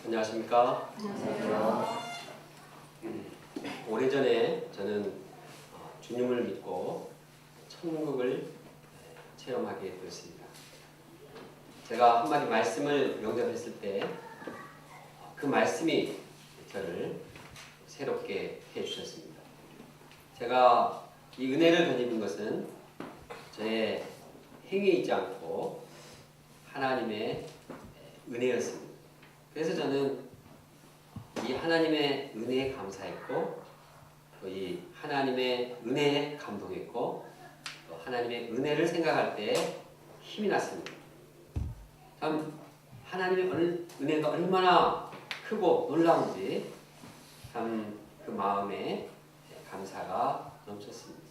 안녕하십니까? 안녕하세요. 오래전에 저는 주님을 믿고 천국을 체험하게 되었습니다. 제가 한마디 말씀을 영접했을 때 그 말씀이 저를 새롭게 해주셨습니다. 제가 이 은혜를 덧입은 것은 저의 행위이지 않고 하나님의 은혜였습니다. 그래서 저는 이 하나님의 은혜에 감사했고 또 이 하나님의 은혜에 감동했고 또 하나님의 은혜를 생각할 때 힘이 났습니다. 참 하나님의 은혜가 얼마나 크고 놀라운지 참 그 마음에 감사가 넘쳤습니다.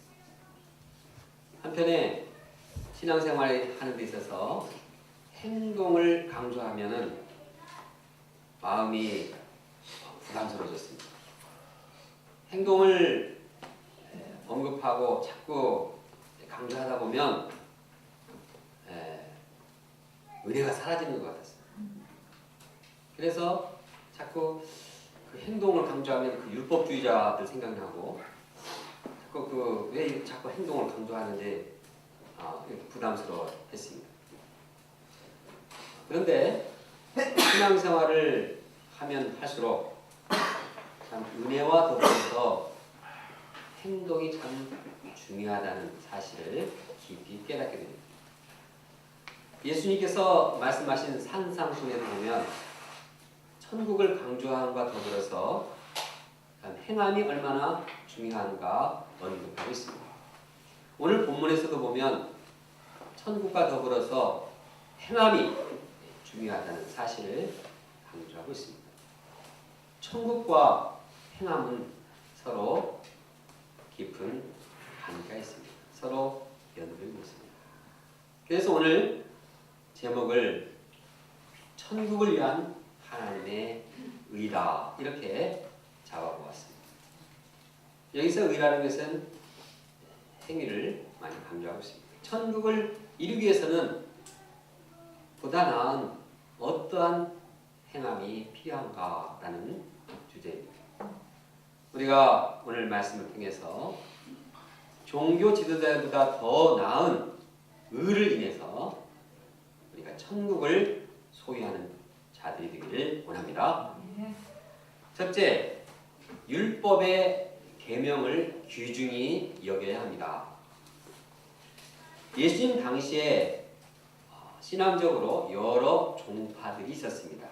한편에 신앙생활을 하는 데 있어서 행동을 강조하면은 마음이 부담스러워졌습니다. 행동을 언급하고 자꾸 강조하다 보면 은혜가 사라지는 것 같았어요. 그래서 자꾸 그 행동을 강조하면 그 율법주의자들 생각나고 자꾸 왜 자꾸 행동을 강조하는지 부담스러워했습니다. 그런데 신앙생활을 하면 할수록 참 은혜와 더불어서 행동이 참 중요하다는 사실을 깊이 깨닫게 됩니다. 예수님께서 말씀하신 산상순회를 보면 천국을 강조함과 더불어서 행함이 얼마나 중요한가 언급하고 있습니다. 오늘 본문에서도 보면 천국과 더불어서 행함이 중요하다는 사실을 강조하고 있습니다. 천국과 행함은 서로 깊은 관계가 있습니다. 서로 연결되어 있습니다. 그래서 오늘 제목을 천국을 위한 하나님의 의다 이렇게 잡아보았습니다. 여기서 의라는 것은 행위를 많이 강조하고 있습니다. 천국을 이루기 위해서는 보다 나은 어떠한 행함이 필요한가라는 주제입니다. 우리가 오늘 말씀을 통해서 종교 지도자보다 더 나은 의를 인해서 우리가 천국을 소유하는 자들이 되기를 원합니다. 첫째, 율법의 계명을 귀중히 여겨야 합니다. 예수님 당시에 신앙적으로 여러 종파들이 있었습니다.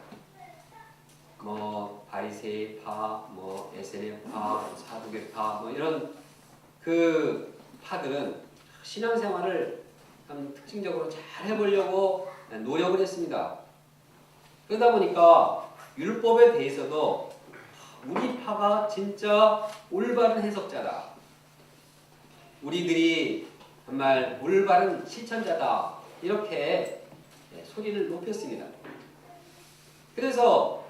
바리새파, 에세네파, 사두개파, 이런 그 파들은 신앙생활을 참 특징적으로 잘 해보려고 노력을 했습니다. 그러다 보니까 율법에 대해서도 우리 파가 진짜 올바른 해석자다. 우리들이 정말 올바른 실천자다. 이렇게 소리를 높였습니다. 그래서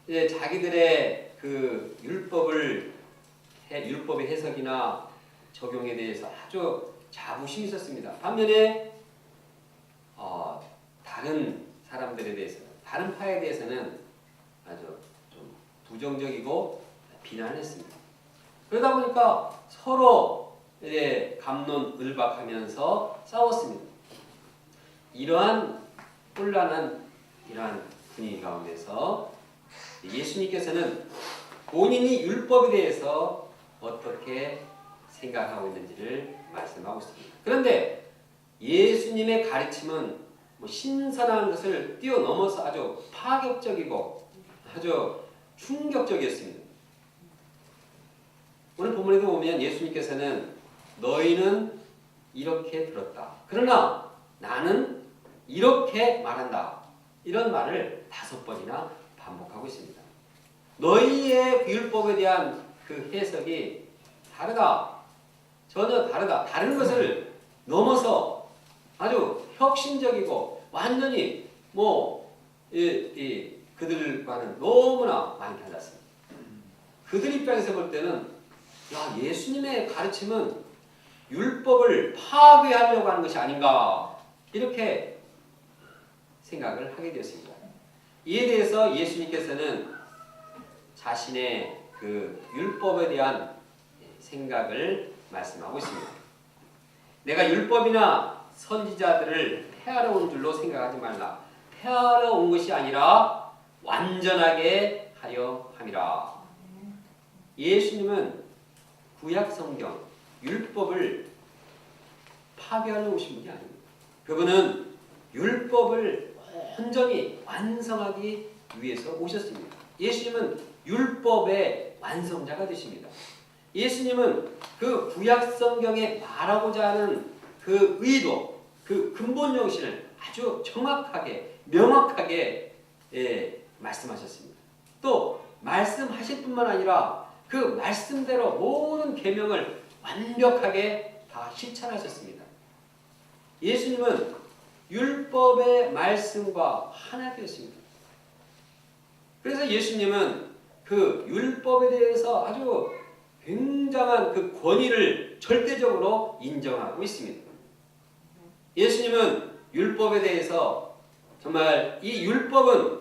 자기들의 그 율법의 해석이나 적용에 대해서 아주 자부심이 있었습니다. 반면에 다른 사람들에 대해서, 다른 파에 대해서는 아주 좀 부정적이고 비난했습니다. 그러다 보니까 서로 갑론을박하면서 싸웠습니다. 이러한 혼란한 이러한 분위기 가운데서 예수님께서는 본인이 율법에 대해서 어떻게 생각하고 있는지를 말씀하고 있습니다. 그런데 예수님의 가르침은 신선한 것을 뛰어넘어서 아주 파격적이고 아주 충격적이었습니다. 오늘 본문에도 보면 예수님께서는 너희는 이렇게 들었다. 그러나 나는 이렇게 말한다. 이런 말을 5번이나 반복하고 있습니다. 너희의 율법에 대한 그 해석이 다르다. 전혀 다르다. 다른 것을 넘어서 아주 혁신적이고 완전히 그들과는 너무나 많이 달랐습니다. 그들 입장에서 볼 때는 예수님의 가르침은 율법을 파괴하려고 하는 것이 아닌가 이렇게 생각을 하게 되었습니다. 이에 대해서 예수님께서는 자신의 그 율법에 대한 생각을 말씀하고 있습니다. 내가 율법이나 선지자들을 폐하러 온 줄로 생각하지 말라. 폐하러 온 것이 아니라 완전하게 하려 함이라. 예수님은 구약 성경, 율법을 파괴하러 오신 분이 아닙니다. 그분은 율법을 온전히 완성하기 위해서 오셨습니다. 예수님은 율법의 완성자가 되십니다. 예수님은 그 구약 성경에 말하고자 하는 그 의도, 그 근본 정신을 아주 정확하게, 명확하게 말씀하셨습니다. 또 말씀하실 뿐만 아니라 그 말씀대로 모든 계명을 완벽하게 다 실천하셨습니다. 예수님은 율법의 말씀과 하나 되었습니다. 그래서 예수님은 그 율법에 대해서 아주 굉장한 그 권위를 절대적으로 인정하고 있습니다. 예수님은 율법에 대해서 정말 이 율법은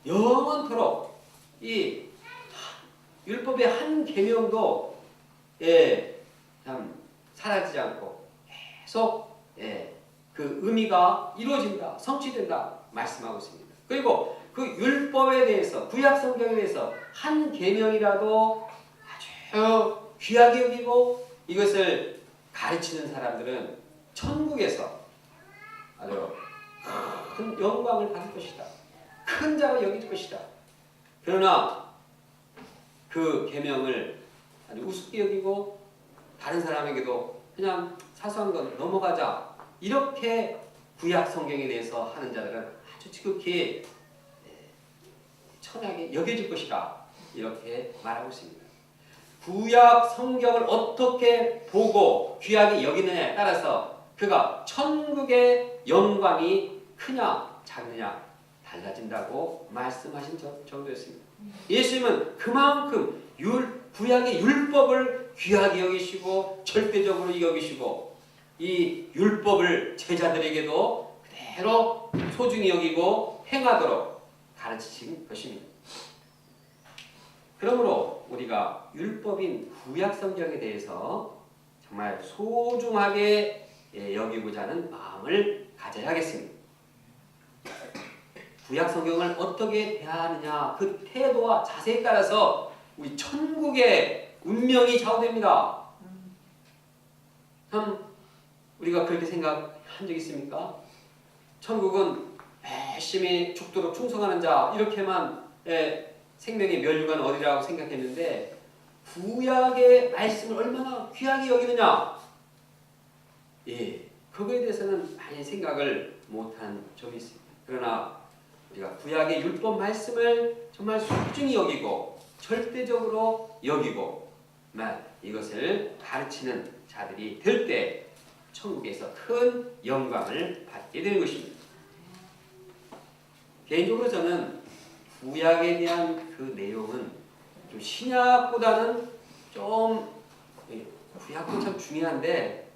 영원토록 이 율법의 한 계명도 참 사라지지 않고 계속 그 의미가 이루어진다, 성취된다 말씀하고 있습니다. 그리고 그 율법에 대해서, 구약 성경에 대해서 한 계명이라도 아주 귀하게 여기고 이것을 가르치는 사람들은 천국에서 아주 큰 영광을 받을 것이다. 큰 자로 여길 것이다. 그러나 그 계명을 아주 우습게 여기고 다른 사람에게도 그냥 사소한 건 넘어가자. 이렇게 구약 성경에 대해서 하는 자들은 아주 지극히 천하게 여겨질 것이다. 이렇게 말하고 있습니다. 구약 성경을 어떻게 보고 귀하게 여기느냐에 따라서 그가 천국의 영광이 크냐 작느냐 달라진다고 말씀하신 정도였습니다. 예수님은 그만큼 구약의 율법을 귀하게 여기시고 절대적으로 여기시고 이 율법을 제자들에게도 그대로 소중히 여기고 행하도록 가르치신 것입니다. 그러므로 우리가 율법인 구약 성경에 대해서 정말 소중하게 여기고자 하는 마음을 가져야겠습니다. 구약 성경을 어떻게 대하느냐 그 태도와 자세에 따라서 우리 천국의 운명이 좌우됩니다. 참 우리가 그렇게 생각한 적 있습니까? 천국은 열심히 죽도록 충성하는 자 이렇게만 생명의 면류관 어디라고 생각했는데 구약의 말씀을 얼마나 귀하게 여기느냐 그거에 대해서는 많이 생각을 못한 점이 있습니다. 그러나 우리가 구약의 율법 말씀을 정말 소중히 여기고 절대적으로 여기고 이것을 가르치는 자들이 될 때 천국에서 큰 영광을 받게 되는 것입니다. 개인적으로 저는 구약에 대한 그 내용은 좀 신약보다는 좀 구약도 참 중요한데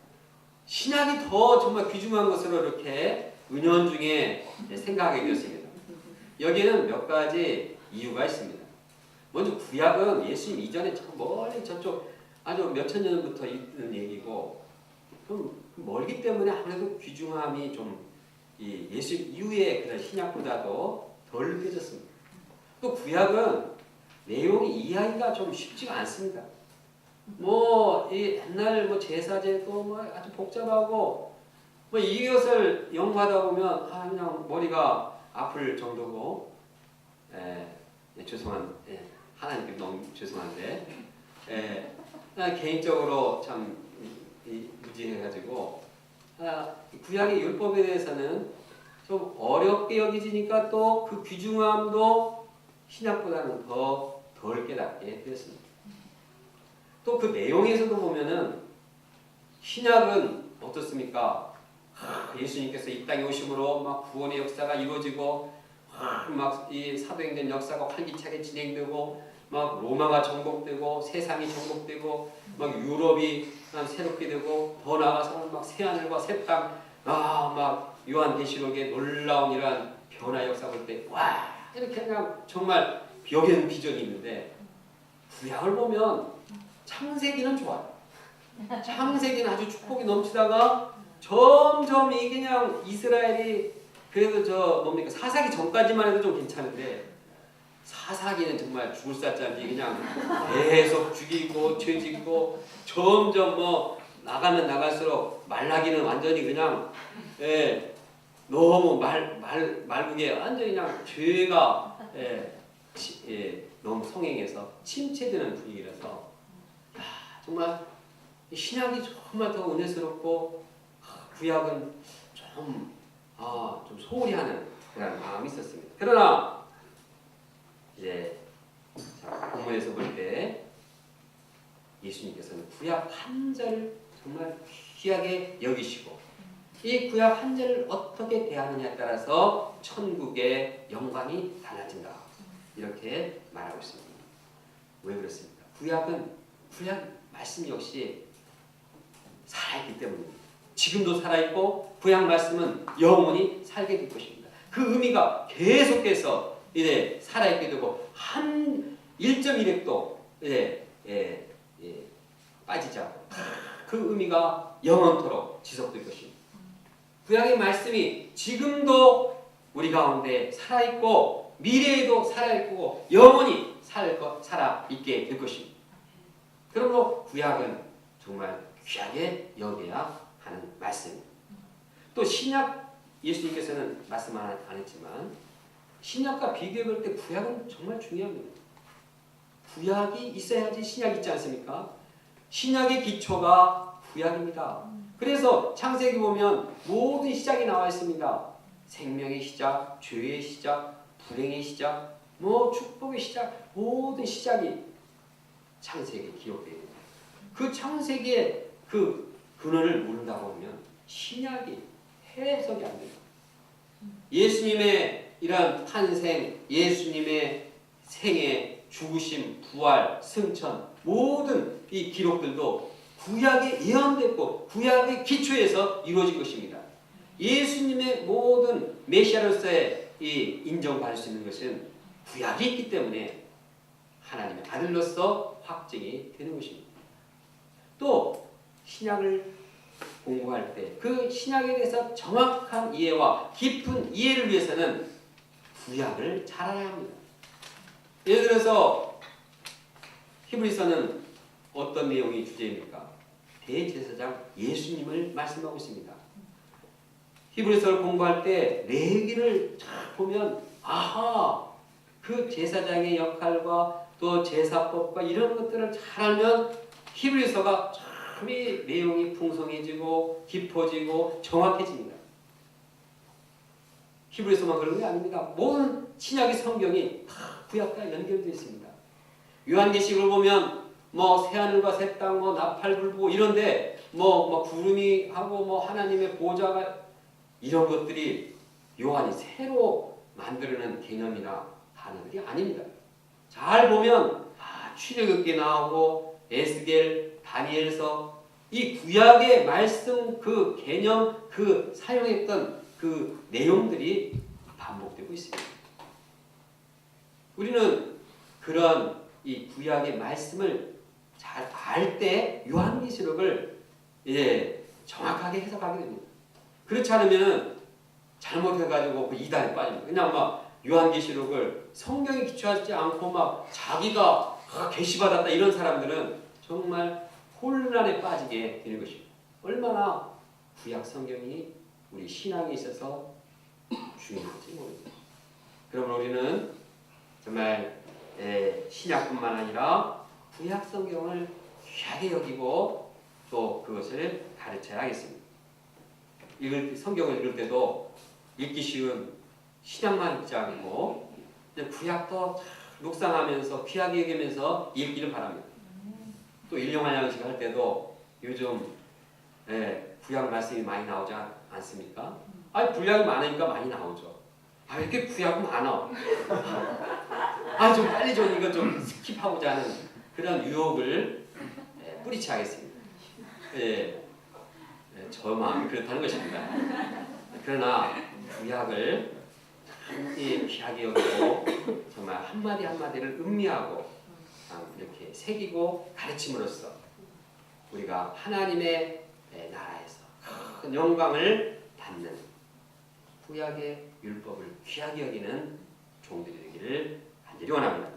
신약이 더 정말 귀중한 것으로 이렇게 은연중에 생각하게 되었습니다. 여기에는 몇 가지 이유가 있습니다. 먼저 구약은 예수님 이전에 참 멀리 저쪽 아주 몇천 년부터 있는 얘기고 좀 멀기 때문에 아무래도 귀중함이 좀 예수 이후의 그런 신약보다도 덜 느껴졌습니다. 또 구약은 내용이 이해하기가 좀 쉽지가 않습니다. 이 옛날 제사제도 아주 복잡하고 이것을 연구하다 보면 그냥 머리가 아플 정도고 하나님께 너무 죄송한데 개인적으로 참 무지해가지고 구약의 율법에 대해서는 좀 어렵게 여기지니까 또 그 귀중함도 신약보다는 더 덜 깨닫게 되었습니다. 또 그 내용에서도 보면은 신약은 어떻습니까? 예수님께서 이 땅에 오심으로 막 구원의 역사가 이루어지고 막 이 사도행전 역사가 활기차게 진행되고 막 로마가 정복되고 세상이 정복되고 막 유럽이 새롭게 되고 더 나아가서는 막 새하늘과 새 땅 막 요한계시록의 놀라운 이러한 변화 역사 볼 때 와 이렇게 그냥 정말 여기는 비전이 있는데 구약을 보면 창세기는 좋아요. 창세기는 아주 축복이 넘치다가 점점 이 그냥 이스라엘이 그래도 저 뭡니까 사사기 전까지만 해도 좀 괜찮은데 사사기는 정말 죽을 살짜리 그냥 계속 죽이고 죄 짓고 점점 뭐 나가면 나갈수록 말라기는 완전히 그냥 너무 말국에 완전히 그냥 죄가 너무 성행해서 침체되는 분위기라서 정말 신약이 정말 더 은혜스럽고 구약은 좀 소홀히 하는 그런 마음이 있었습니다. 그러나 이제 본문에서 볼 때 예수님께서는 구약 한 절을 정말 귀하게 여기시고 이 구약 한 절을 어떻게 대하느냐에 따라서 천국의 영광이 달라진다. 이렇게 말하고 있습니다. 왜 그렇습니까? 구약 말씀 역시 살아있기 때문입니다. 지금도 살아있고 구약 말씀은 영원히 살게 될 것입니다. 그 의미가 계속해서 이제 살아있게 되고 한 1.1핵도 빠지지 않고 그 의미가 영원토록 지속될 것입니다. 구약의 말씀이 지금도 우리 가운데 살아있고 미래에도 살아있고 영원히 살아있게 될 것입니다. 그러므로 구약은 정말 귀하게 여겨야 하는 말씀입니다. 또 신약 예수님께서는 말씀 안 했지만 신약과 비교해 볼 때 구약은 정말 중요합니다. 구약이 있어야지 신약이 있지 않습니까? 신약의 기초가 구약입니다. 그래서 창세기 보면 모든 시작이 나와 있습니다. 생명의 시작, 죄의 시작, 불행의 시작, 축복의 시작, 모든 시작이 창세기에 기록되어 있습니다. 그 창세기의 그 근원을 모른다고 하면 신약이 해석이 안 됩니다. 예수님의 이러한 탄생, 예수님의 생애, 죽으심, 부활, 승천 모든 이 기록들도 구약에 예언됐고 구약의 기초에서 이루어진 것입니다. 예수님의 모든 메시아로서의 이 인정받을 수 있는 것은 구약이 있기 때문에 하나님의 아들로서 확증이 되는 것입니다. 또 신약을 공부할 때 그 신약에 대해서 정확한 이해와 깊은 이해를 위해서는 구약을 잘 알아야 합니다. 예를 들어서 히브리서는 어떤 내용이 주제입니까? 대제사장 예수님을 말씀하고 있습니다. 히브리서를 공부할 때 레위기를 잘 보면 그 제사장의 역할과 또 제사법과 이런 것들을 잘 알면 히브리서가 참이 내용이 풍성해지고 깊어지고 정확해집니다. 히브리서만 그런 게 아닙니다. 모든 신약의 성경이 다 구약과 연결되어 있습니다. 요한계시록을 보면 새하늘과 새 땅, 나팔불고 이런데 구름이 하고 하나님의 보좌가 이런 것들이 요한이 새로 만들어낸 개념이나 단어들이 아닙니다. 잘 보면 출애굽기 나오고 에스겔, 다니엘서 이 구약의 말씀 그 개념 그 사용했던 그 내용들이 반복되고 있습니다. 우리는 그런 이 구약의 말씀을 잘 알 때 요한계시록을 정확하게 해석하게 됩니다. 그렇지 않으면 잘못해가지고 그 이단에 빠집니다. 그냥 요한계시록을 성경에 기초하지 않고 자기가 계시받았다 이런 사람들은 정말 혼란에 빠지게 되는 것입니다. 얼마나 구약 성경이 우리 신앙에 있어서 중요한지 모릅니다. 그러면 우리는 정말 신약뿐만 아니라 구약 성경을 귀하게 여기고 또 그것을 가르쳐야 하겠습니다. 성경을 읽을 때도 읽기 쉬운 신약만 읽지 않고 구약도 묵상하면서 귀하게 여기면서 읽기를 바랍니다. 또 일용할 양식 할 때도 요즘 구약 말씀이 많이 나오지 않습니까? 분량이 많으니까 많이 나오죠. 이렇게 구약이 많아. 좀 빨리 이거 좀 스킵하고자 하는 그런 유혹을 뿌리치 하겠습니다. 저 마음이 그렇다는 것입니다. 그러나 구약을 귀하게 여기고 정말 한마디 한마디를 음미하고 이렇게 새기고 가르침으로써 우리가 하나님의 나라에서 큰 영광을 받는 구약의 율법을 귀하게 여기는 종들이 되기를 간절히 원합니다.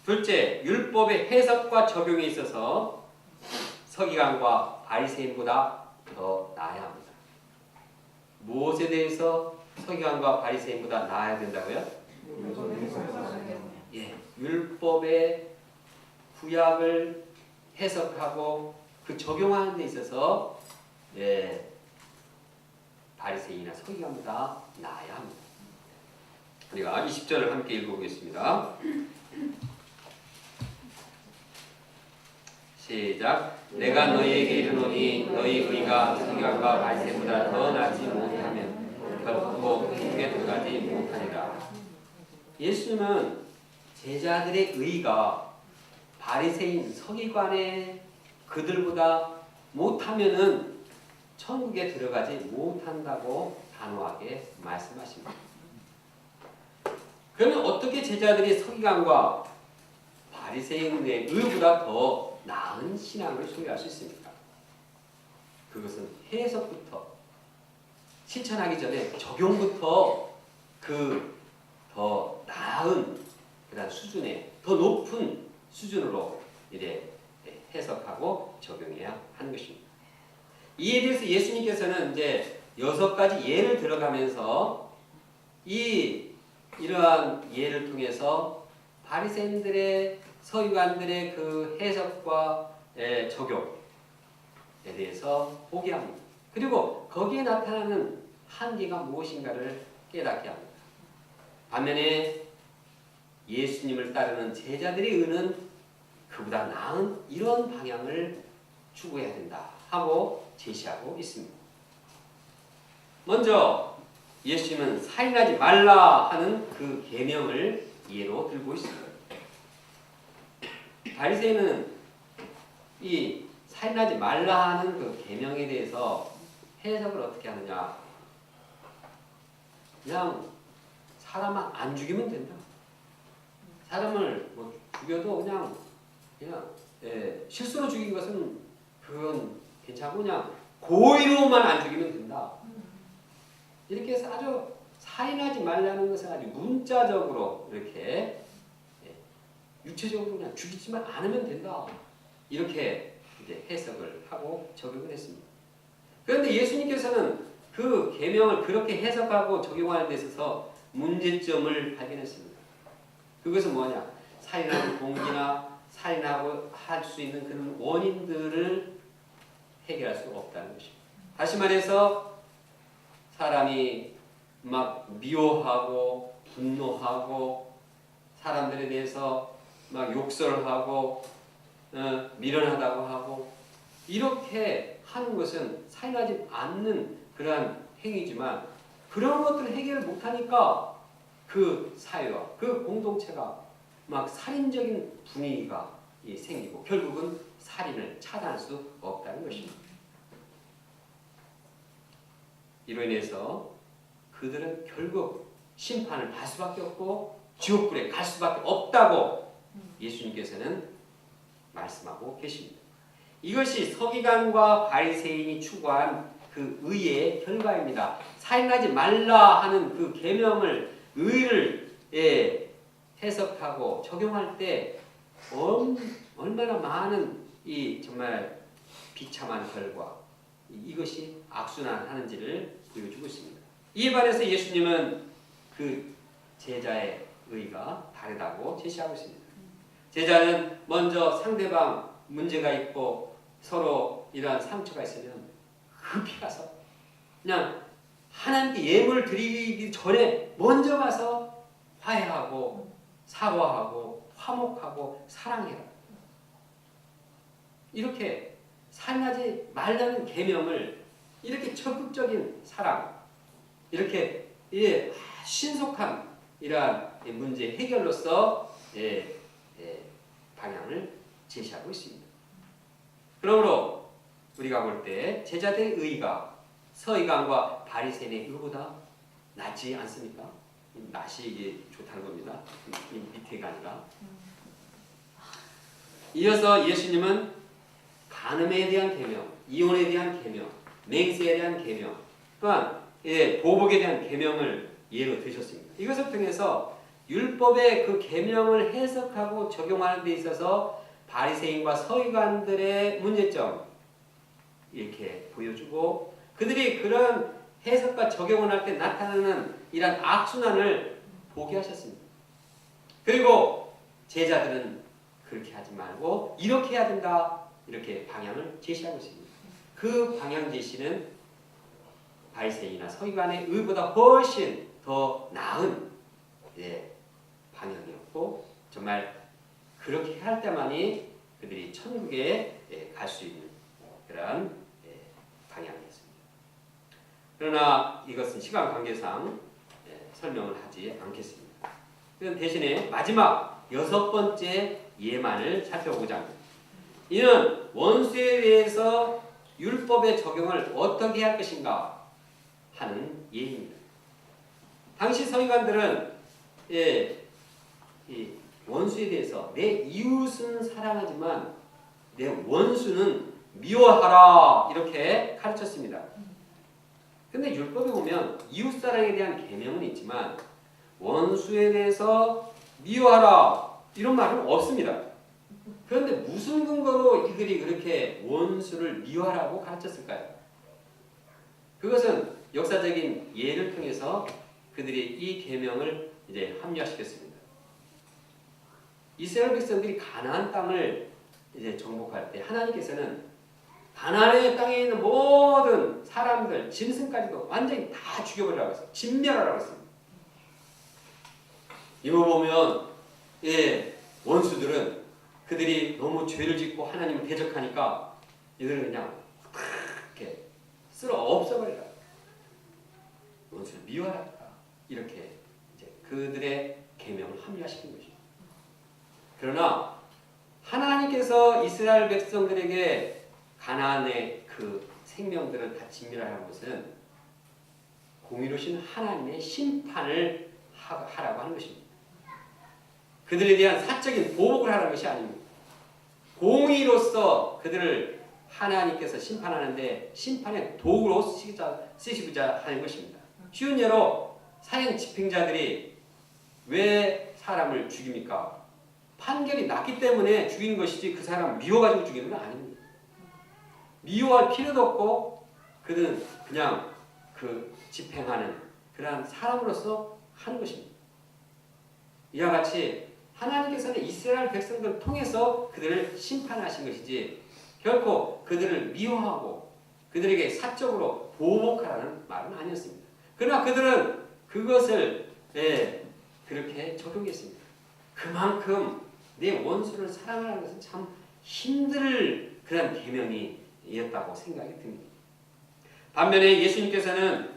둘째, 율법의 해석과 적용에 있어서 서기관과 바리새인보다 더 나아야 합니다. 무엇에 대해서 서기관과 바리새인보다 나아야 된다고요? 율법의 구약을 해석하고 그 적용하는 데 있어서 바리새인이나 서기관보다 나아야 합니다. 우리가 20절을 함께 읽어보겠습니다. 시작. 내가 너희에게 이르노니 너희 의가 서기관과 바리새인보다 더 낫지 못하면 결코 천국에 들어가지 못하리라. 예수님은 제자들의 의가 바리새인 서기관의 그들보다 못하면은 천국에 들어가지 못한다고 단호하게 말씀하십니다. 그러면 어떻게 제자들이 서기관과 바리새인의 의보다 더 나은 신앙을 소유할 수 있습니까? 그것은 해석부터 실천하기 전에 적용부터 그 더 나은 그런 수준의 더 높은 수준으로 이제 해석하고 적용해야 하는 것입니다. 이에 대해서 예수님께서는 이제 6가지 예를 들어가면서 이러한 예를 통해서 바리새인들의 서기관들의 그 해석과 적용에 대해서 보게 합니다. 그리고 거기에 나타나는 한계가 무엇인가를 깨닫게 합니다. 반면에 예수님을 따르는 제자들의 의는 그보다 나은 이런 방향을 추구해야 된다 하고 제시하고 있습니다. 먼저 예수님은 살인하지 말라 하는 그 계명을 예로 들고 있습니다. 바리새인은 이 살인하지 말라 하는 그 계명에 대해서 해석을 어떻게 하느냐? 그냥 사람을 안 죽이면 된다. 사람을 뭐 죽여도 그냥 실수로 죽인 것은 그건 괜찮고 그냥 고의로만 안 죽이면 된다. 이렇게 해서 아주 살인하지 말라는 것은 아주 문자적으로 이렇게 육체적으로 그냥 죽이지만 않으면 된다. 이렇게 이제 해석을 하고 적용을 했습니다. 그런데 예수님께서는 그 계명을 그렇게 해석하고 적용하는 데 있어서 문제점을 발견했습니다. 그것은 뭐냐? 살인하는 동기나 살인하고 할 수 있는 그런 원인들을 해결할 수가 없다는 것입니다. 다시 말해서 사람이 막 미워하고 분노하고 사람들에 대해서 막 욕설하고 미련하다고 하고 이렇게 하는 것은 살인하지 않는 그러한 행위지만 그런 것들을 해결을 못하니까 그 사회와 그 공동체가 막 살인적인 분위기가 생기고 결국은 살인을 차단할 수 없다는 것입니다. 이로 인해서 그들은 결국 심판을 받을 수밖에 없고 지옥불에 갈 수밖에 없다고 예수님께서는 말씀하고 계십니다. 이것이 서기관과 바리새인이 추구한 그 의의 결과입니다. 살인하지 말라 하는 그 계명을 의를 해석하고 적용할 때 얼마나 많은 이 정말 비참한 결과 이것이 악순환하는지를 보여주고 있습니다. 이에 반해서 예수님은 그 제자의 의가 다르다고 제시하고 있습니다. 제자는 먼저 상대방 문제가 있고 서로 이러한 상처가 있으면 급히 가서 그냥 하나님께 예물을 드리기 전에 먼저 가서 화해하고 사과하고 화목하고 사랑해라. 이렇게 살인하지 말라는 계명을 이렇게 적극적인 사랑, 이렇게 신속한 이러한 문제 해결로서 방향을 제시하고 있습니다. 그러므로 우리가 볼 때 제자들의 의가 서기관과 바리새인의 의보다 낫지 않습니까? 맛이 이게 좋다는 겁니다. 이 밑에가 아니라. 이어서 예수님은 간음에 대한 계명, 이혼에 대한 계명, 맹세에 대한 계명, 또한 보복에 대한 계명을 예로 드셨습니다. 이것을 통해서 율법의 그 계명을 해석하고 적용하는 데 있어서 바리새인과 서기관들의 문제점 이렇게 보여주고, 그들이 그런 해석과 적용을 할 때 나타나는 이러한 악순환을 보게 하셨습니다. 그리고 제자들은 그렇게 하지 말고 이렇게 해야 된다, 이렇게 방향을 제시하고 있습니다. 그 방향 제시는 바리새인이나 서기관의 의보다 훨씬 더 나은 방향이었고, 정말 그렇게 할 때만이 그들이 천국에 갈 수 있는 그런 방향이었습니다. 그러나 이것은 시간 관계상 설명을 하지 않겠습니다. 대신에 마지막 6번째 예만을 살펴보고자 합니다. 이는 원수에 대해서 율법의 적용을 어떻게 할 것인가 하는 예입니다. 당시 서기관들은 이 원수에 대해서 내 이웃은 사랑하지만 내 원수는 미워하라, 이렇게 가르쳤습니다. 근데 율법에 보면 이웃사랑에 대한 계명은 있지만 원수에 대해서 미워하라 이런 말은 없습니다. 그런데 무슨 근거로 이들이 그렇게 원수를 미워하라고 가르쳤을까요? 그것은 역사적인 예를 통해서 그들이 이 계명을 이제 합리화시켰습니다. 이스라엘 백성들이 가나안 땅을 이제 정복할 때 하나님께서는 가나안의 땅에 있는 모든 사람들, 짐승까지도 완전히 다 죽여버리라고 했어요. 진멸하라고 했습니다. 이거 보면 원수들은 그들이 너무 죄를 짓고 하나님을 대적하니까 이들은 그냥 이렇게 쓸어 없애버리라. 원수를 미워하라. 이렇게 이제 그들의 계명을 합리화시킨 것이죠. 그러나 하나님께서 이스라엘 백성들에게 가나안의 그 생명들을 다 진멸하라는 것은 공의로우신 하나님의 심판을 하라고 하는 것입니다. 그들에 대한 사적인 보복을 하라는 것이 아닙니다. 공의로서 그들을 하나님께서 심판하는데 심판의 도구로 쓰시고자 하는 것입니다. 쉬운 예로 사형 집행자들이 왜 사람을 죽입니까? 판결이 났기 때문에 죽인 것이지 그 사람 미워가지고 죽이는 건 아닙니다. 미워할 필요도 없고 그들은 그냥 그 집행하는 그러한 사람으로서 하는 것입니다. 이와 같이 하나님께서는 이스라엘 백성들을 통해서 그들을 심판하신 것이지 결코 그들을 미워하고 그들에게 사적으로 보복하라는 말은 아니었습니다. 그러나 그들은 그것을 그렇게 적용했습니다. 그만큼 내 원수를 사랑하는 것은 참 힘들 그런 계명이었다고 생각이 듭니다. 반면에 예수님께서는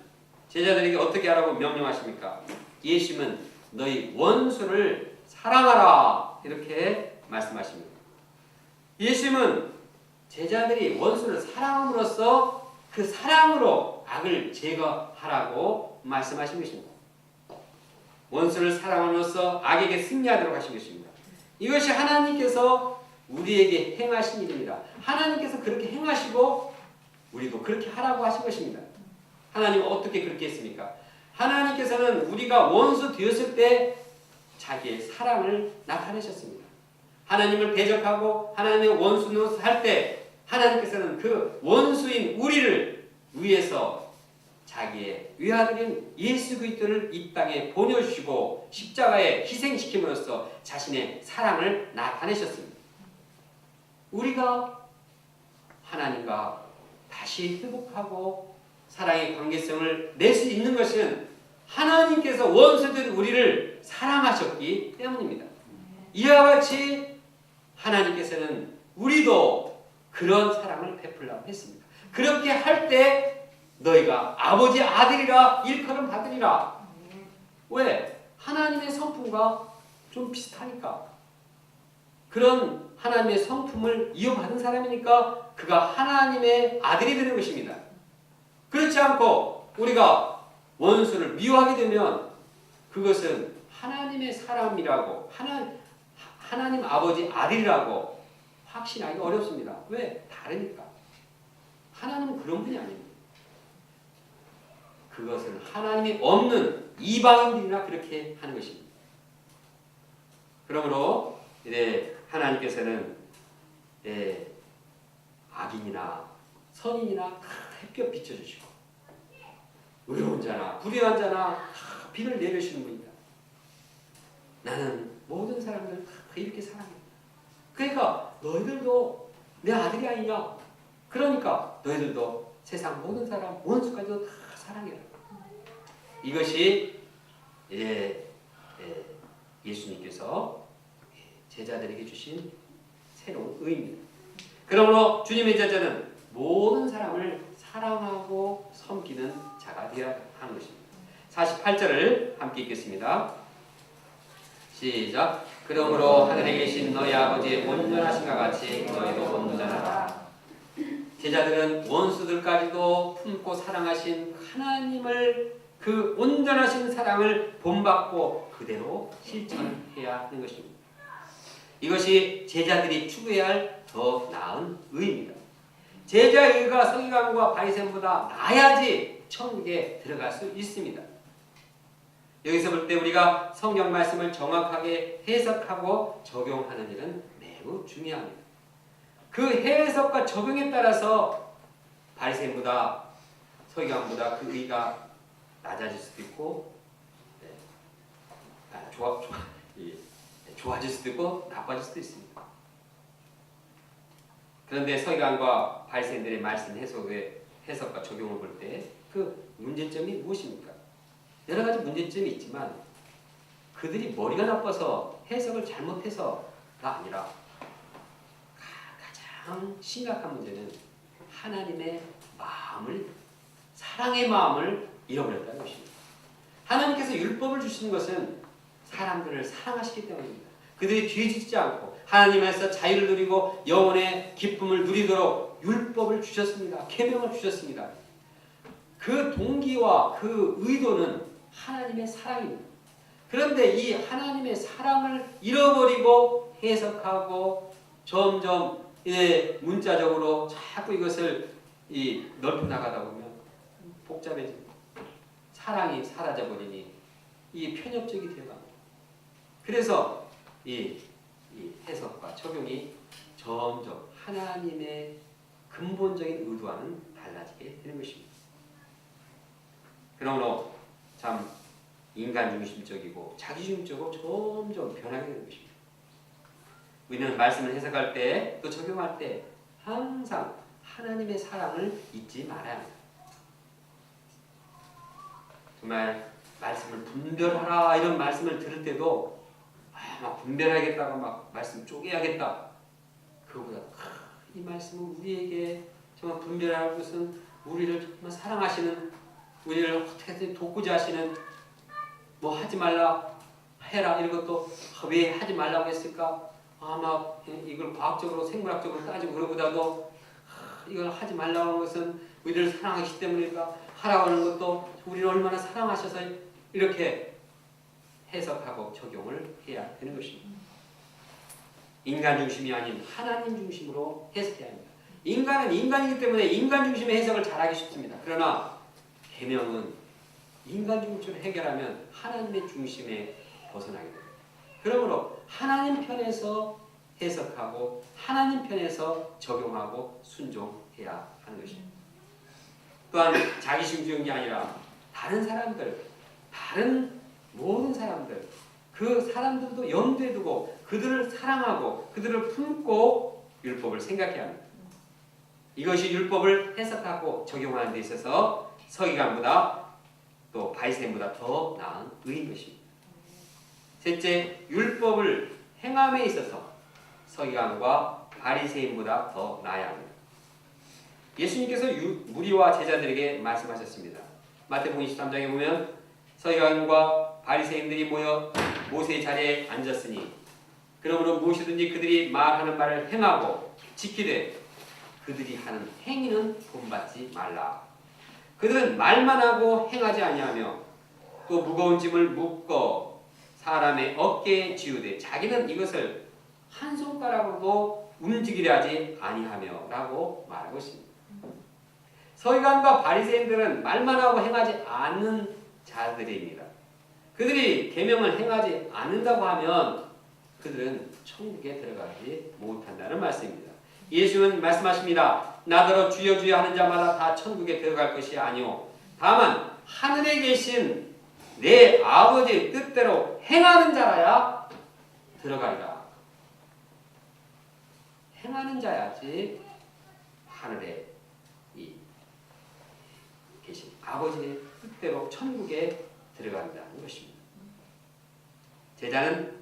제자들에게 어떻게 하라고 명령하십니까? 예수님은 너희 원수를 사랑하라 이렇게 말씀하십니다. 예수님은 제자들이 원수를 사랑함으로써 그 사랑으로 악을 제거하라고 말씀하신 것입니다. 원수를 사랑함으로써 악에게 승리하도록 하신 것입니다. 이것이 하나님께서 우리에게 행하신 일입니다. 하나님께서 그렇게 행하시고 우리도 그렇게 하라고 하신 것입니다. 하나님은 어떻게 그렇게 했습니까? 하나님께서는 우리가 원수 되었을 때 자기의 사랑을 나타내셨습니다. 하나님을 대적하고 하나님의 원수 노릇할 때 하나님께서는 그 원수인 우리를 위해서 자기의 외아들인 예수 그리스도를 이 땅에 보내주시고 십자가에 희생시킴으로써 자신의 사랑을 나타내셨습니다. 우리가 하나님과 다시 회복하고 사랑의 관계성을 낼 수 있는 것은 하나님께서 원수된 우리를 사랑하셨기 때문입니다. 이와 같이 하나님께서는 우리도 그런 사랑을 베풀라고 했습니다. 그렇게 할 때 너희가 아버지 아들이라 일컬음 받으리라. 왜? 하나님의 성품과 좀 비슷하니까. 그런 하나님의 성품을 이어받은 사람이니까 그가 하나님의 아들이 되는 것입니다. 그렇지 않고 우리가 원수를 미워하게 되면 그것은 하나님의 사람이라고 하나님 아버지 아들이라고 확신하기 어렵습니다. 왜? 다르니까. 하나님은 그런 분이 아닙니다. 그것은 하나님이 없는 이방인들이나 그렇게 하는 것입니다. 그러므로 하나님께서는 악인이나 선인이나 햇볕 비춰주시고 의로운 자나 불의한 자나 비를 내리시는 분이다. 나는 모든 사람들을 다 이렇게 사랑해. 그러니까 너희들도 내 아들이 아니냐. 그러니까 너희들도 세상 모든 사람 원수까지도 다 사랑해라. 이것이 예수님께서 제자들에게 주신 새로운 의입니다. 그러므로 주님의 제자는 모든 사람을 사랑하고 섬기는 자가 되어야 하는 것입니다. 48절을 함께 읽겠습니다. 시작. 그러므로 하늘에 계신 너희 아버지의 온전하신과 같이 너희도 온전하라. 제자들은 원수들까지도 품고 사랑하신 하나님을 그 온전하신 사랑을 본받고 그대로 실천해야 하는 것입니다. 이것이 제자들이 추구해야 할 더 나은 의입니다. 제자의 의가 서기관과 바리새인보다 나아야지 천국에 들어갈 수 있습니다. 여기서 볼 때 우리가 성경 말씀을 정확하게 해석하고 적용하는 일은 매우 중요합니다. 그 해석과 적용에 따라서 바리새인보다 서기관보다 그 의가 낮아질 수도 있고 좋아질 수도 있고 나빠질 수도 있습니다. 그런데 서기관과 바리새인들의 말씀 해석과 적용을 볼 때 그 문제점이 무엇입니까? 여러 가지 문제점이 있지만 그들이 머리가 나빠서 해석을 잘못해서가 아니라 가장 심각한 문제는 하나님의 마음을 사랑의 마음을 잃어버렸다는 것입니다. 하나님께서 율법을 주시는 것은 사람들을 사랑하시기 때문입니다. 그들이 뒤지지 않고 하나님에서 자유를 누리고 영혼의 기쁨을 누리도록 율법을 주셨습니다. 계명을 주셨습니다. 그 동기와 그 의도는 하나님의 사랑입니다. 그런데 이 하나님의 사랑을 잃어버리고 해석하고 점점 문자적으로 자꾸 이것을 넓혀 나가다 보면 복잡해집니다. 사랑이 사라져버리니 이 편협적이 되어갑니다. 그래서 이 해석과 적용이 점점 하나님의 근본적인 의도와는 달라지게 되는 것입니다. 그러므로 참 인간 중심적이고 자기 중심적으로 점점 변하게 되는 것입니다. 우리는 말씀을 해석할 때 또 적용할 때 항상 하나님의 사랑을 잊지 말아야 합니다. 정말 말씀을 분별하라 이런 말씀을 들을 때도 막 분별하겠다고 막 말씀 쪼개야겠다. 그거보다 이 말씀은 우리에게 정말 분별할 것은 우리를 정말 사랑하시는 우리를 어떻게든 돕고자 하시는 뭐 하지 말라 해라 이런 것도 왜 하지 말라고 했을까? 막 이걸 과학적으로 생물학적으로 따지고 그러보다도 이걸 하지 말라고 하는 것은 우리를 사랑하시기 때문일까? 하라고 하는 것도 우리를 얼마나 사랑하셔서 이렇게 해석하고 적용을 해야 되는 것입니다. 인간 중심이 아닌 하나님 중심으로 해석해야 합니다. 인간은 인간이기 때문에 인간 중심의 해석을 잘하기 쉽습니다. 그러나 계명은 인간 중심으로 해결하면 하나님의 중심에 벗어나게 됩니다. 그러므로 하나님 편에서 해석하고 하나님 편에서 적용하고 순종해야 하는 것입니다. 또한 자기 중심이 아니라 다른 사람들, 다른 모든 사람들, 그 사람들도 염두에 두고 그들을 사랑하고 그들을 품고 율법을 생각해야 합니다. 이것이 율법을 해석하고 적용하는 데 있어서 서기관보다 또 바리새인보다 더 나은 의인 것입니다. 셋째, 율법을 행함에 있어서 서기관과 바리새인보다 더 나아야 합니다. 예수님께서 무리와 제자들에게 말씀하셨습니다. 마태복음 23장에 보면 서기관과 바리새인들이 모여 모세의 자리에 앉았으니 그러므로 무엇이든지 그들이 말하는 말을 행하고 지키되 그들이 하는 행위는 본받지 말라. 그들은 말만 하고 행하지 아니하며 또 무거운 짐을 묶어 사람의 어깨에 지우되 자기는 이것을 한 손가락으로도 움직이려 하지 아니하며 라고 말하고 있습니다. 서기관과 바리새인들은 말만 하고 행하지 않는 자들입니다. 그들이 계명을 행하지 않는다고 하면 그들은 천국에 들어가지 못한다는 말씀입니다. 예수는 말씀하십니다. 나더러 주여 주여 하는 자마다 다 천국에 들어갈 것이 아니오 다만 하늘에 계신 내 아버지의 뜻대로 행하는 자라야 들어가리라. 행하는 자야지 하늘에 계신 아버지의 뜻대로 천국에 들어간다는 것입니다. 제자는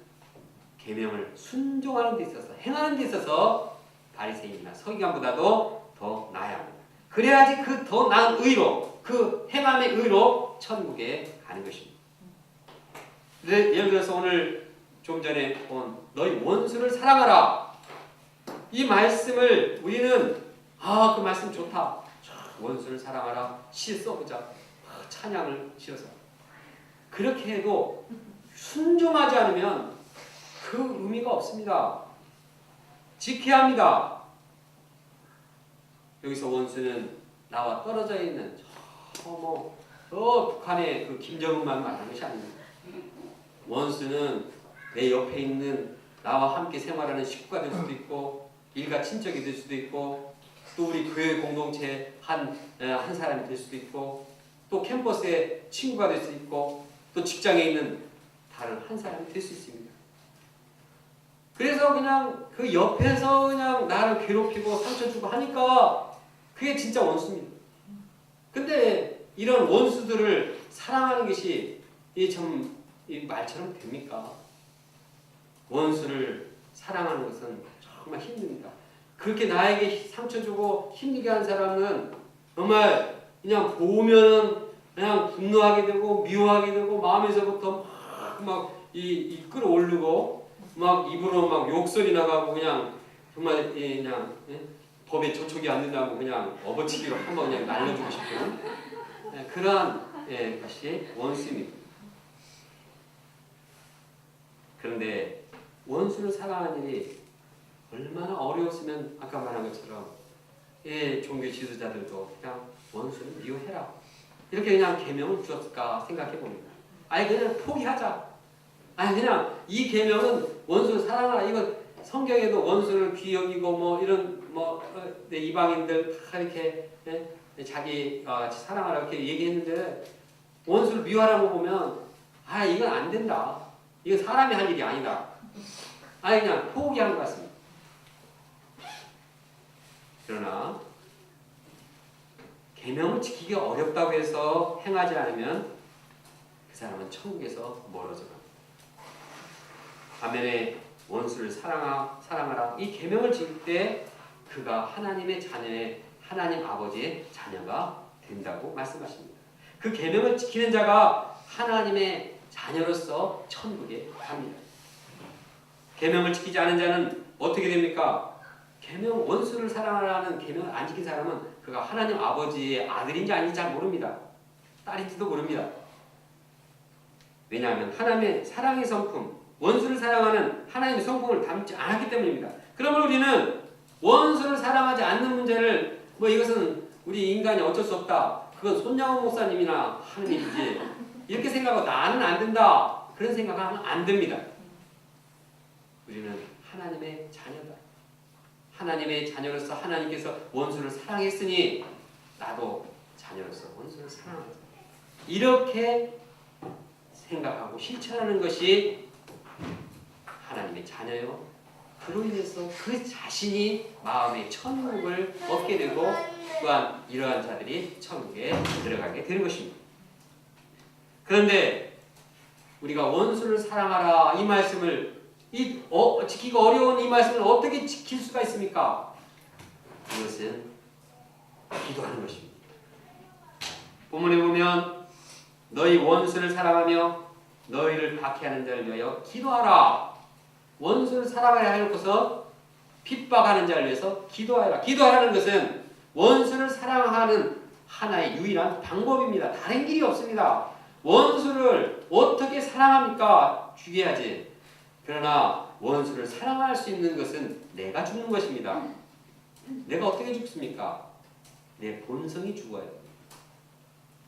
계명을 순종하는 데 있어서 행하는 데 있어서 바리새인이나 서기관보다도 더 나아야 합니다. 그래야지 그 더 나은 의로 그 행함의 의로 천국에 가는 것입니다. 예를 들어서 오늘 좀 전에 본 너희 원수를 사랑하라 이 말씀을 우리는 그 말씀 좋다. 원수를 사랑하라 시 써보자. 찬양을 지어서 그렇게 해도 순종하지 않으면 그 의미가 없습니다. 지켜야 합니다. 여기서 원수는 나와 떨어져 있는 저 북한의 그 김정은만 말하는 것이 아닙니다. 원수는 내 옆에 있는 나와 함께 생활하는 식구가 될 수도 있고 일가 친척이 될 수도 있고 또 우리 교회 공동체 한 사람이 될 수도 있고 또 캠퍼스의 친구가 될 수 있고 또 직장에 있는 다른 한 사람이 될 수 있습니다. 그래서 그냥 그 옆에서 그냥 나를 괴롭히고 상처 주고 하니까 그게 진짜 원수입니다. 근데 이런 원수들을 사랑하는 것이 이 말처럼 됩니까? 원수를 사랑하는 것은 정말 힘듭니다. 그렇게 나에게 상처 주고 힘들게 하는 사람은 정말 그냥 보면 그냥 분노하게 되고 미워하게 되고 마음에서부터 막 끌어올리고 막 입으로 막 욕설이 나가고 그냥 정말 그냥 법에 저촉이 안 된다고 그냥 업어치기로 한번 그냥 날려주고 싶은 그러한 것이 원수입니다. 그런데 원수를 사랑하는 일이 얼마나 어려웠으면 아까 말한 것처럼 종교 지도자들도 그냥 원수를 미워해라 이렇게 그냥 계명을 주었을까 생각해 봅니다. 아니 그냥 포기하자. 아니 그냥 이 계명은 원수를 사랑하라. 이건 성경에도 원수를 귀여기고 뭐 이런 내 이방인들 다 이렇게 자기 사랑하라 이렇게 얘기했는데 원수를 미워하라고 보면 이건 안 된다. 이건 사람이 할 일이 아니다. 아니 그냥 포기하는 것 같습니다. 그러나 계명을 지키기가 어렵다고 해서 행하지 않으면 그 사람은 천국에서 멀어져 갑니다. 반면에 원수를 사랑하라 이 계명을 지킬 때 그가 하나님의 자녀의 하나님 아버지의 자녀가 된다고 말씀하십니다. 그 계명을 지키는 자가 하나님의 자녀로서 천국에 갑니다. 계명을 지키지 않은 자는 어떻게 됩니까? 원수를 사랑하라는 계명을 안 지킨 사람은 그가 하나님 아버지의 아들인지 아닌지 잘 모릅니다. 딸인지도 모릅니다. 왜냐하면 하나님의 사랑의 성품, 원수를 사랑하는 하나님의 성품을 담지 않았기 때문입니다. 그러면 우리는 원수를 사랑하지 않는 문제를 이것은 우리 인간이 어쩔 수 없다. 그건 손양원 목사님이나 하는 일이지. 이렇게 생각하고 나는 안 된다. 그런 생각하면 안 됩니다. 우리는 하나님의 자녀다. 하나님의 자녀로서 하나님께서 원수를 사랑했으니 나도 자녀로서 원수를 사랑하자. 이렇게 생각하고 실천하는 것이 하나님의 자녀요. 그로 인해서 그 자신이 마음의 천국을 얻게 되고 또한 이러한 자들이 천국에 들어가게 되는 것입니다. 그런데 우리가 원수를 사랑하라 이 말씀을 지키기 어려운 이 말씀을 어떻게 지킬 수가 있습니까? 그것은 기도하는 것입니다. 본문에 보면 너희 원수를 사랑하며 너희를 박해하는 자를 위하여 기도하라. 원수를 사랑하라 하여서 핍박하는 자를 위해서 기도하라. 기도하라는 것은 원수를 사랑하는 하나의 유일한 방법입니다. 다른 길이 없습니다. 원수를 어떻게 사랑합니까? 죽여야지. 그러나 원수를 사랑할 수 있는 것은 내가 죽는 것입니다. 내가 어떻게 죽습니까? 내 본성이 죽어요.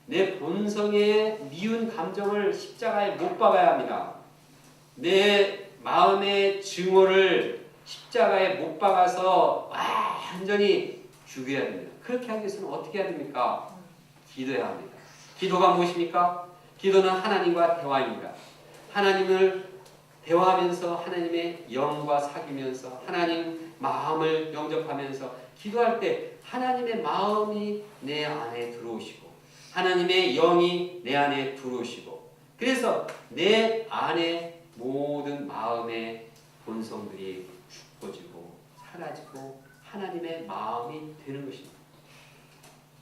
내 본성의 미운 감정을 십자가에 못 박아야 합니다. 내 마음의 증오를 십자가에 못 박아서 완전히 죽여야 됩니다. 그렇게 하기 위해서는 어떻게 해야 됩니까? 기도해야 합니다. 기도가 무엇입니까? 기도는 하나님과 대화입니다. 하나님을 대화하면서 하나님의 영과 사귀면서 하나님 마음을 영접하면서 기도할 때 하나님의 마음이 내 안에 들어오시고 하나님의 영이 내 안에 들어오시고 그래서 내 안에 모든 마음의 본성들이 죽어지고 사라지고 하나님의 마음이 되는 것입니다.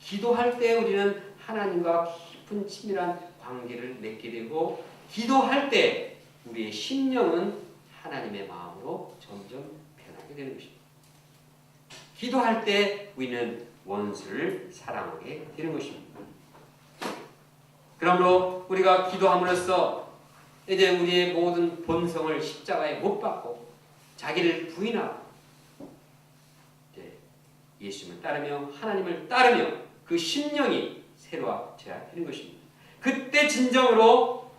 기도할 때 우리는 하나님과 깊은 친밀한 관계를 맺게 되고 기도할 때 우리의 심령은 하나님의 마음으로 점점 변하게 되는 것입니다. 기도할 때 우리는 원수를 사랑하게 되는 것입니다. 그러므로 우리가 기도함으로써 이제 우리의 모든 본성을 십자가에 못 박고 자기를 부인하고 이제 예수님을 따르며 하나님을 따르며 그 심령이 새로워져야 되는 것입니다. 그때 진정으로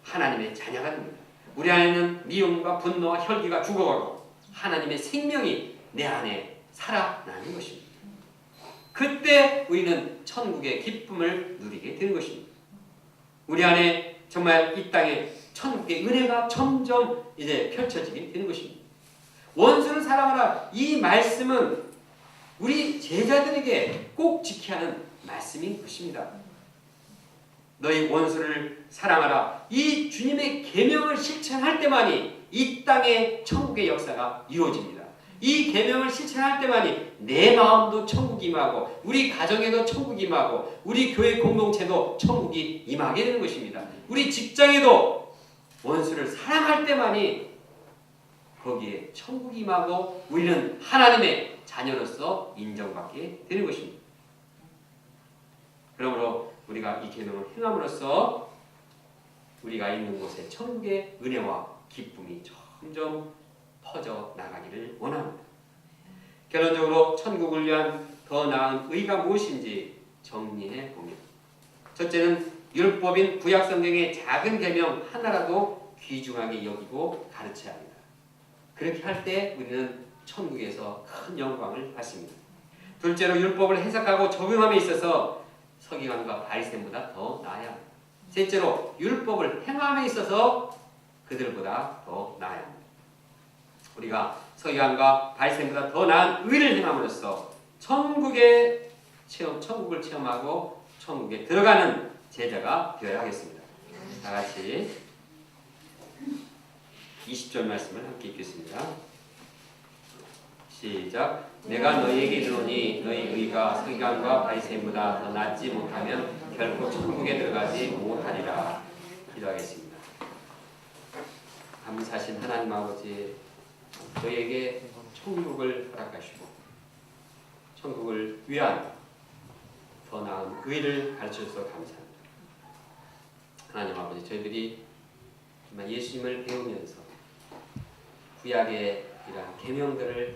하나님의 자녀가 됩니다. 우리 안에는 미움과 분노와 혈기가 죽어가고 하나님의 생명이 내 안에 살아나는 것입니다. 그때 우리는 천국의 기쁨을 누리게 되는 것입니다. 우리 안에 정말 이 땅에 천국의 은혜가 점점 이제 펼쳐지게 되는 것입니다. 원수를 사랑하라. 이 말씀은 우리 제자들에게 꼭 지켜야 하는 말씀인 것입니다. 너희 원수를 사랑하라. 이 주님의 계명을 실천할 때만이 이 땅에 천국의 역사가 이루어집니다. 이 계명을 실천할 때만이 내 마음도 천국이 임하고 우리 가정에도 천국이 임하고 우리 교회 공동체도 천국이 임하게 되는 것입니다. 우리 직장에도 원수를 사랑할 때만이 거기에 천국이 임하고 우리는 하나님의 자녀로서 인정받게 되는 것입니다. 그러므로 우리가 이 계명을 행함으로써 우리가 있는 곳에 천국의 은혜와 기쁨이 점점 퍼져 나가기를 원합니다. 결론적으로 천국을 위한 더 나은 의가 무엇인지 정리해 봅니다. 첫째는 율법인 구약 성경의 작은 계명 하나라도 귀중하게 여기고 가르쳐야 합니다. 그렇게 할 때 우리는 천국에서 큰 영광을 받습니다. 둘째로 율법을 해석하고 적용함에 있어서 서기관과 바리새인보다 더 나아야 합니다. 셋째로 율법을 행함에 있어서 그들보다 더 나아야 합니다. 우리가 서기관과 바리새인보다 더 나은 의를 행함으로써 천국을 체험하고 천국에 들어가는 제자가 되어야 하겠습니다. 다 같이 20절 말씀을 함께 읽겠습니다. 시작. 내가 너희에게 이르노니 너희 의가 서기관과 바리새인보다 더 낫지 못하면 결코 천국에 들어가지 못하리라. 기도하겠습니다. 감사하신 하나님 아버지, 저희에게 천국을 허락하시고 천국을 위한 더 나은 의를 가르쳐주셔서 감사합니다. 하나님 아버지, 저희들이 정말 예수님을 배우면서 구약의 이러한 계명들을